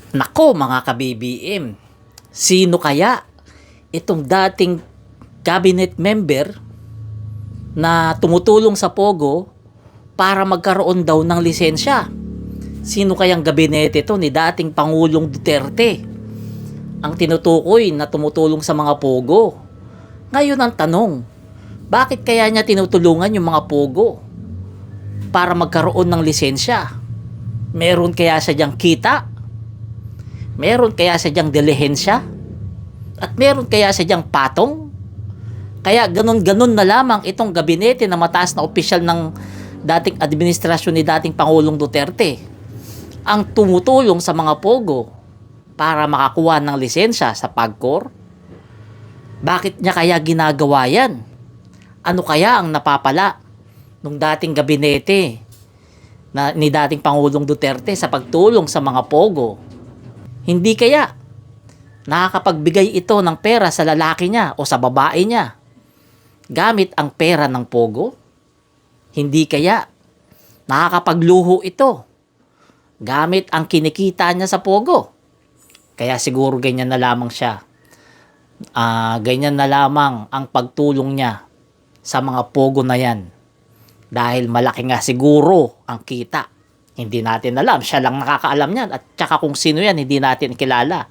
Nako mga ka-BBM, sino kaya itong dating cabinet member na tumutulong sa Pogo para magkaroon daw ng lisensya? Sino kayang gabinete ito ni dating Pangulong Duterte ang tinutukoy na tumutulong sa mga Pogo? Ngayon ang tanong, bakit kaya niya tinutulungan yung mga Pogo para magkaroon ng lisensya? Meron kaya siya diyang kita? Meron kaya siya diyang dilihensya? At meron kaya siya diyang patong? Kaya ganun-ganun na lamang itong gabinete na mataas na opisyal ng dating administrasyon ni dating Pangulong Duterte ang tumutulong sa mga Pogo para makakuha ng lisensya sa PAGCOR. Bakit niya kaya ginagawa yan? Ano kaya ang napapala nung dating gabinete ni dating Pangulong Duterte sa pagtulong sa mga Pogo? Hindi kaya nakakapagbigay ito ng pera sa lalaki niya o sa babae niya gamit ang pera ng Pogo? Hindi kaya nakakapagluho ito gamit ang kinikita niya sa Pogo? Kaya siguro ganyan na lamang siya. Ganyan na lamang ang pagtulong niya sa mga Pogo na yan. Dahil malaki nga siguro ang kita. Hindi natin alam. Siya lang nakakaalam yan. At saka kung sino yan, hindi natin kilala.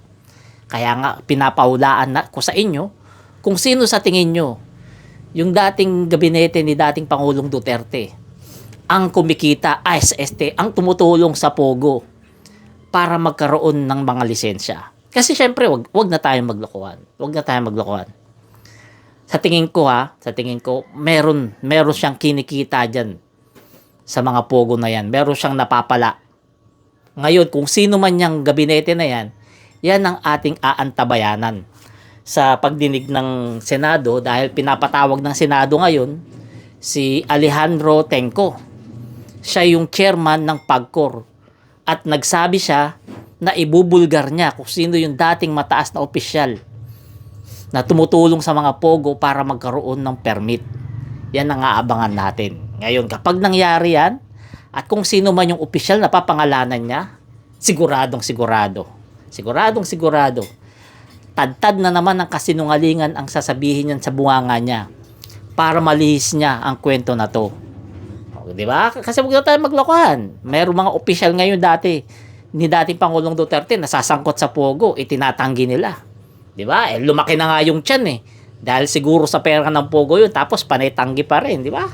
Kaya nga, pinapahulaan ko sa inyo kung sino sa tingin nyo yung dating gabinete ni dating Pangulong Duterte ang kumikita, ang tumutulong sa Pogo para magkaroon ng mga lisensya. Kasi syempre, wag na tayong maglokohan. Wag na tayong maglokohan. Sa tingin ko, meron siyang kinikita dyan sa mga Pogo na yan. Meron siyang napapala. Ngayon, kung sino man yung gabinete na yan, yan ang ating aantabayanan sa pagdinig ng Senado dahil pinapatawag ng Senado ngayon si Alejandro Tenco. Siya yung chairman ng PAGCOR at nagsabi siya na ibubulgar niya kung sino yung dating mataas na opisyal na tumutulong sa mga Pogo para magkaroon ng permit. Yan ang aabangan natin. Ngayon, kapag nangyari yan, at kung sino man yung opisyal na papangalanan niya, siguradong sigurado. Tad-tad na naman ang kasinungalingan ang sasabihin niyan sa bunganga niya para malihis niya ang kwento na to. O, di ba? Kasi huwag na tayo maglokohan. Mayroong mga opisyal ngayon ni dating Pangulong Duterte nasasangkot sa Pogo, itinatanggi nila. Di ba? Lumaki na nga yung tiyan eh. Dahil siguro sa pera ng Pogo yun, tapos panay tanggi pa rin, di ba?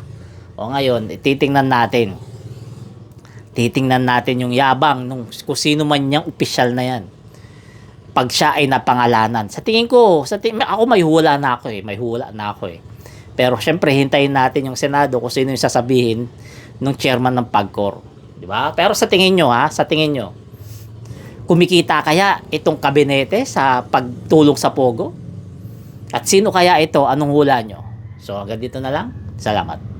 O ngayon, titingnan natin yung yabang nung kung sino man niyang opisyal na yan. Pag siya ay napangalanan. Sa tingin ko, ako may hula na ako eh. Pero syempre, hintayin natin yung Senado kung sino yung sasabihin ng chairman ng PAGCOR. Di ba? Pero sa tingin nyo, kumikita kaya itong kabinete sa pagtulong sa Pogo? At sino kaya ito? Anong hula nyo? So hanggang dito na lang. Salamat.